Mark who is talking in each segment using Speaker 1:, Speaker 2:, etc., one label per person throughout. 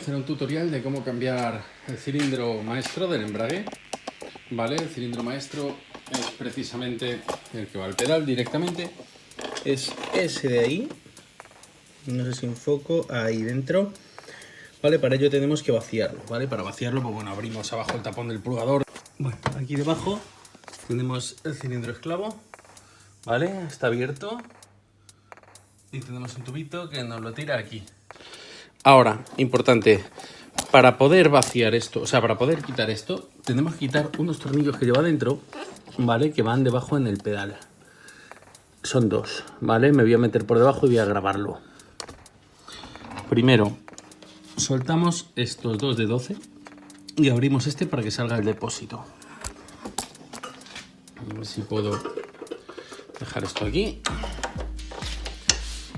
Speaker 1: hacer un tutorial de cómo cambiar el cilindro maestro del embrague. ¿Vale? El cilindro maestro es precisamente el que va al pedal directamente. Es ese de ahí. No sé si enfoco ahí dentro. ¿Vale? Para ello tenemos que vaciarlo, ¿vale? Para vaciarlo, pues bueno, abrimos abajo el tapón del purgador. Bueno, aquí debajo tenemos el cilindro esclavo, ¿vale? Está abierto. Y tenemos un tubito que nos lo tira aquí. Ahora, importante, para poder vaciar esto, o sea, para poder quitar esto, tenemos que quitar unos tornillos que lleva dentro, ¿vale? Que van debajo en el pedal. Son dos, ¿vale? Me voy a meter por debajo y voy a grabarlo. Primero, soltamos estos dos de 12 y abrimos este para que salga el depósito. A ver si puedo dejar esto aquí.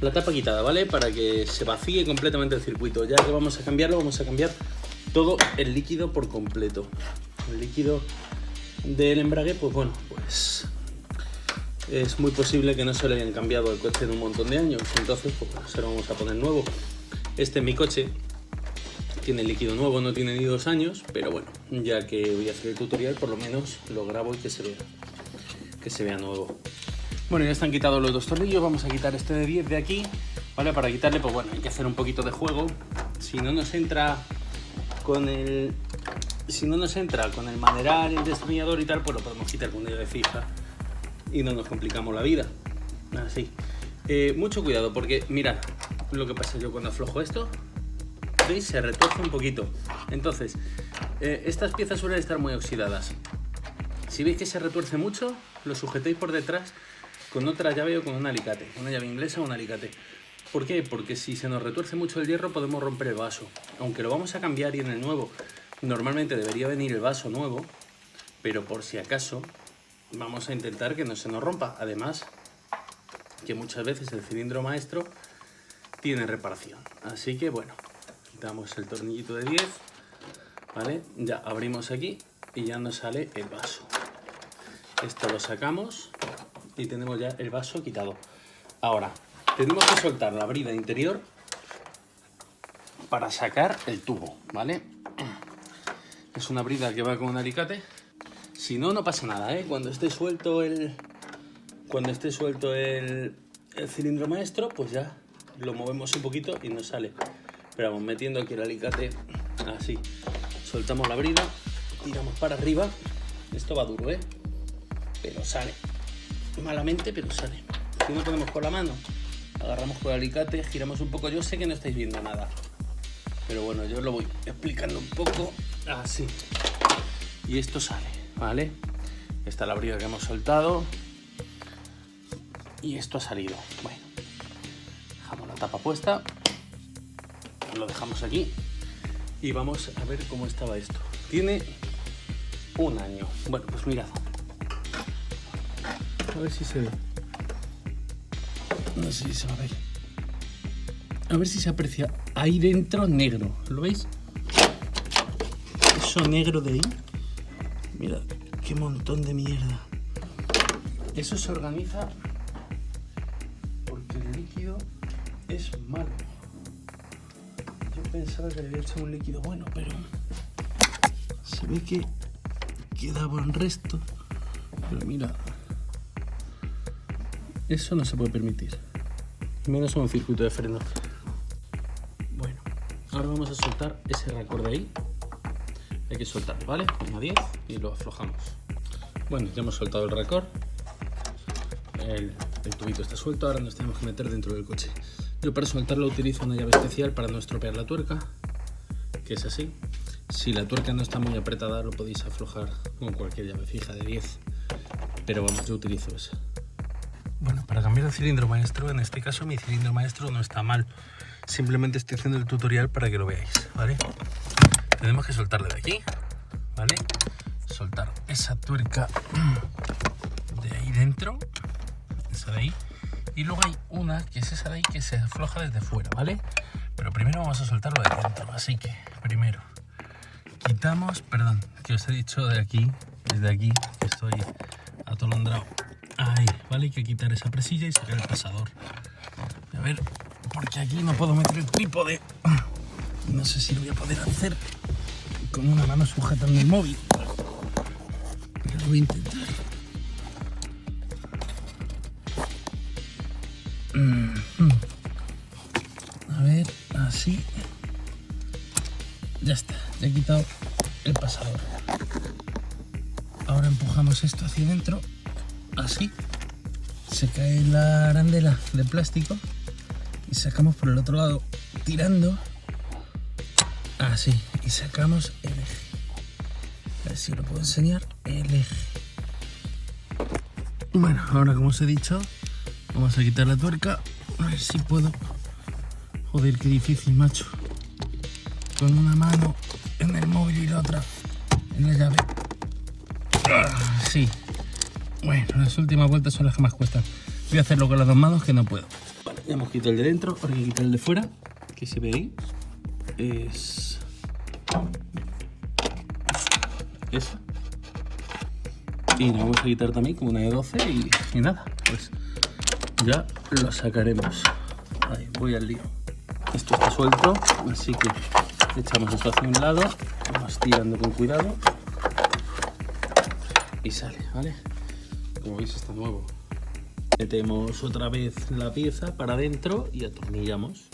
Speaker 1: La tapa quitada, ¿vale? Para que se vacíe completamente el circuito. Ya que vamos a cambiarlo, vamos a cambiar todo el líquido por completo. El líquido del embrague, pues bueno, pues es muy posible que no se le hayan cambiado al coche en un montón de años. Entonces, pues se lo vamos a poner nuevo. Este, mi coche, tiene líquido nuevo, no tiene ni 2 años, pero bueno, ya que voy a hacer el tutorial, por lo menos lo grabo y que se vea nuevo. Bueno, ya están quitados los dos tornillos, vamos a quitar este de 10 de aquí, ¿vale? Para quitarle, pues bueno, hay que hacer un poquito de juego. Si no nos entra con el maderal, el destornillador y tal, pues lo podemos quitar con una llave fija y no nos complicamos la vida. Así. Mucho cuidado porque, mirad, lo que pasa yo cuando aflojo esto, ¿veis? Se retuerce un poquito. Entonces, estas piezas suelen estar muy oxidadas. Si veis que se retuerce mucho, lo sujetéis por detrás con otra llave o con un alicate, una llave inglesa o un alicate. ¿Por qué? Porque si se nos retuerce mucho el hierro podemos romper el vaso. Aunque lo vamos a cambiar y en el nuevo normalmente debería venir el vaso nuevo, pero por si acaso vamos a intentar que no se nos rompa. Además, que muchas veces el cilindro maestro tiene reparación. Así que bueno, damos el tornillito de 10, ¿vale? Ya abrimos aquí y ya nos sale el vaso. Esto lo sacamos y tenemos ya el vaso quitado. Ahora, tenemos que soltar la brida interior para sacar el tubo, ¿vale? Es una brida que va con un alicate. Si no, no pasa nada, ¿eh? Cuando esté suelto el cilindro maestro, pues ya lo movemos un poquito y nos sale. Pero vamos metiendo aquí el alicate así. Soltamos la brida, tiramos para arriba. Esto va duro, ¿eh? Pero sale. Malamente, pero sale. Si no ponemos con la mano, agarramos con el alicate, giramos un poco. Yo sé que no estáis viendo nada, pero bueno, yo os lo voy explicando un poco así. Y esto sale, ¿vale? Esta es la brida que hemos soltado. Y esto ha salido. Bueno, dejamos la tapa puesta. Lo dejamos aquí. Y vamos a ver cómo estaba esto. Tiene 1 año. Bueno, pues mirad. A ver si se ve. No sé si se va a ver. A ver si se aprecia. Ahí dentro negro. ¿Lo veis? Eso negro de ahí. Mirad, qué montón de mierda. Eso se organiza porque el líquido es malo. Yo pensaba que le había hecho un líquido bueno, pero se ve que quedaba un resto. Pero mira, eso no se puede permitir, menos en un circuito de freno. Bueno, ahora vamos a soltar ese raccord de ahí. Hay que soltarlo, ¿vale? Una 10 y lo aflojamos. Bueno, ya hemos soltado el raccord. El tubito está suelto, ahora nos tenemos que meter dentro del coche. Yo para soltarlo utilizo una llave especial para no estropear la tuerca, que es así. Si la tuerca no está muy apretada lo podéis aflojar con cualquier llave fija de 10, pero vamos, yo utilizo esa. Bueno, para cambiar el cilindro maestro, en este caso mi cilindro maestro no está mal. Simplemente estoy haciendo el tutorial para que lo veáis, ¿vale? Tenemos que soltarle de aquí, ¿vale? Soltar esa tuerca de ahí dentro, esa de ahí. Y luego hay una, que es esa de ahí, que se afloja desde fuera, ¿vale? Pero primero vamos a soltarlo de dentro, así que primero quitamos, perdón, que os he dicho de aquí, desde aquí, que estoy atolondrado. Ahí, ¿vale? Hay que quitar esa presilla y sacar el pasador. A ver, porque aquí no puedo meter el trípode. no sé si lo voy a poder hacer con una mano sujetando el móvil. Pero lo voy a intentar. A ver, así. Ya está, ya he quitado el pasador. Ahora empujamos esto hacia adentro, así. Se cae la arandela de plástico y sacamos por el otro lado, tirando. Así, y sacamos el eje. A ver si lo puedo enseñar, el eje. Bueno, ahora como os he dicho, vamos a quitar la tuerca. A ver si puedo. Joder, qué difícil, macho. Con una mano en el móvil y la otra en la llave. Sí. Bueno, las últimas vueltas son las que más cuestan. Voy a hacerlo con las dos manos, que no puedo. Vale, ya hemos quitado el de dentro, ahora hay que quitar el de fuera. Que se ve ahí. Es... eso. Y lo vamos a quitar también con una de 12 y nada, pues ya lo sacaremos. Ahí, voy al lío. Esto está suelto, así que echamos esto hacia un lado, vamos tirando con cuidado y sale, ¿vale? Como veis está nuevo. Metemos otra vez la pieza para adentro y atornillamos.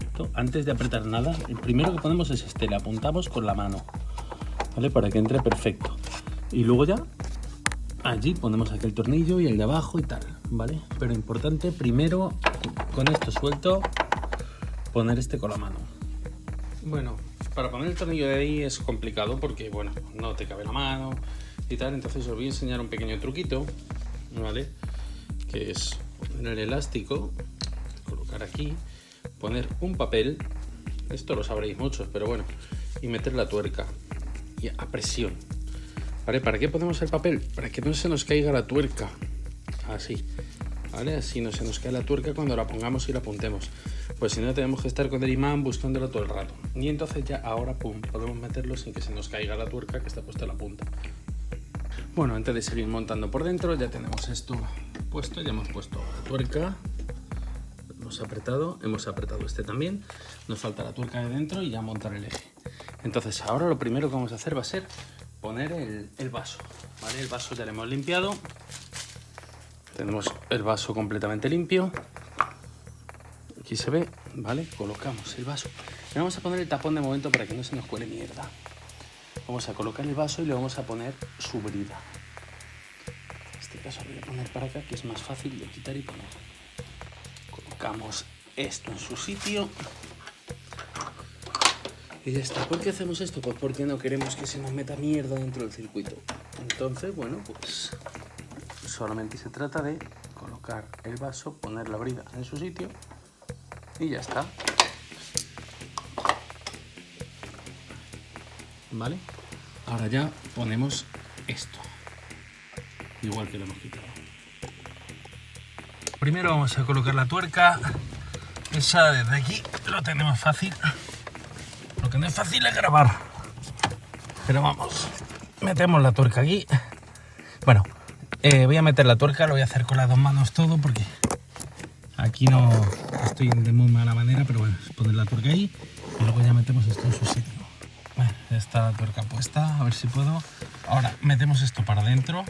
Speaker 1: Esto, antes de apretar nada, el primero que ponemos es este, le apuntamos con la mano, ¿vale? Para que entre perfecto. Y luego ya allí ponemos aquí el tornillo y el de abajo y tal, ¿vale? Pero importante, primero con esto suelto, poner este con la mano. Bueno, para poner el tornillo de ahí es complicado porque, bueno, no te cabe la mano y tal, entonces os voy a enseñar un pequeño truquito, ¿vale? Que es poner el elástico, colocar aquí, poner un papel, esto lo sabréis muchos, pero bueno, y meter la tuerca y a presión, ¿vale? ¿Para qué ponemos el papel? Para que no se nos caiga la tuerca, así, ¿vale? Así no se nos cae la tuerca cuando la pongamos y la apuntemos. Pues si no, tenemos que estar con el imán buscándolo todo el rato. Y entonces ya ahora, pum, podemos meterlo sin que se nos caiga la tuerca que está puesta en la punta. Bueno, antes de seguir montando por dentro, ya tenemos esto puesto, ya hemos puesto la tuerca. Hemos apretado este también. Nos falta la tuerca de dentro y ya montar el eje. Entonces ahora lo primero que vamos a hacer va a ser poner el vaso, ¿vale? El vaso ya lo hemos limpiado. Tenemos el vaso completamente limpio. Aquí se ve, ¿vale? Colocamos el vaso. Le vamos a poner el tapón de momento para que no se nos cuele mierda. Vamos a colocar el vaso y le vamos a poner su brida. En este caso lo voy a poner para acá, que es más fácil de quitar y poner. Colocamos esto en su sitio. Y ya está. ¿Por qué hacemos esto? Pues porque no queremos que se nos meta mierda dentro del circuito. Entonces, bueno, pues solamente se trata de colocar el vaso, poner la brida en su sitio y ya está. ¿Vale? Ahora ya ponemos esto. Igual que lo hemos quitado. Primero vamos a colocar la tuerca. Esa desde aquí lo tenemos fácil. Lo que no es fácil es grabar. Pero vamos, metemos la tuerca aquí. Bueno, voy a meter la tuerca, lo voy a hacer con las dos manos todo porque aquí no estoy de muy mala manera, pero bueno, es poner la tuerca ahí y luego ya metemos esto en su sitio. Bueno, ya está la tuerca puesta, a ver si puedo. Ahora metemos esto para adentro.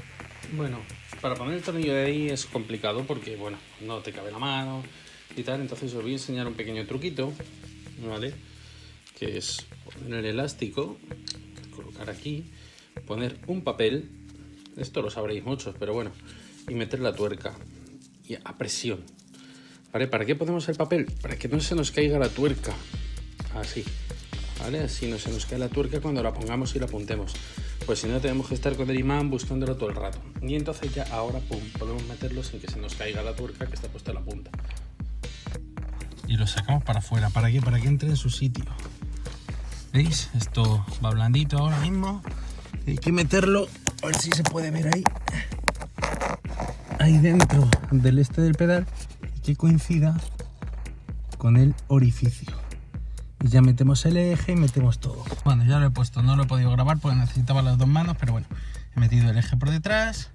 Speaker 1: Bueno, para poner el tornillo de ahí es complicado porque, bueno, no te cabe la mano y tal, entonces os voy a enseñar un pequeño truquito, ¿vale? Que es poner el elástico, colocar aquí, poner un papel, esto lo sabréis muchos, pero bueno, y meter la tuerca y a presión, ¿vale? ¿Para qué ponemos el papel? Para que no se nos caiga la tuerca, así, ¿vale? Así no se nos cae la tuerca cuando la pongamos y la apuntemos. Pues si no, tenemos que estar con el imán buscándolo todo el rato. Y entonces ya ahora, pum, podemos meterlo sin que se nos caiga la tuerca que está puesta en la punta. Y lo sacamos para afuera. ¿Para qué? Para que entre en su sitio. ¿Veis? Esto va blandito ahora mismo. Hay que meterlo, a ver si se puede ver ahí. Ahí dentro del del pedal. Y que coincida con el orificio. Y ya metemos el eje y metemos todo. Bueno, ya lo he puesto, no lo he podido grabar porque necesitaba las dos manos, pero bueno, he metido el eje por detrás.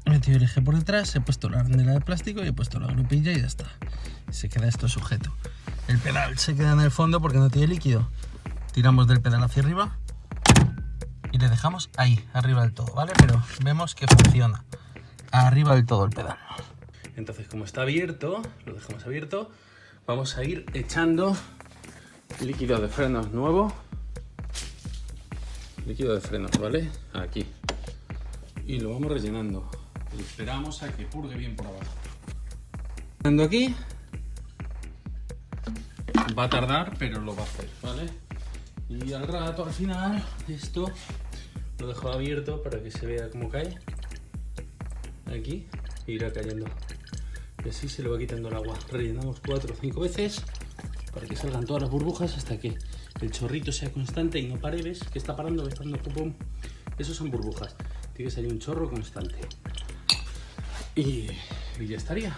Speaker 1: He metido el eje por detrás, he puesto la arandela de plástico y he puesto la grupilla y ya está. Se queda esto sujeto. el pedal se queda en el fondo porque no tiene líquido. Tiramos del pedal hacia arriba y le dejamos ahí, arriba del todo, ¿vale? Pero vemos que funciona arriba del todo el pedal. Entonces, como está abierto, lo dejamos abierto, vamos a ir echando líquido de frenos nuevo. Líquido de frenos, ¿vale? Aquí. Y lo vamos rellenando. Y esperamos a que purgue bien por abajo. Aquí va a tardar, pero lo va a hacer, ¿vale? Y al rato, al final, esto lo dejo abierto para que se vea cómo cae. Aquí irá cayendo. Y así se le va quitando el agua. Rellenamos 4 o 5 veces para que salgan todas las burbujas hasta que el chorrito sea constante y no pare. ¿Ves? Que está parando, que está dando pum. Esos son burbujas. Tiene que salir un chorro constante. Y ya estaría.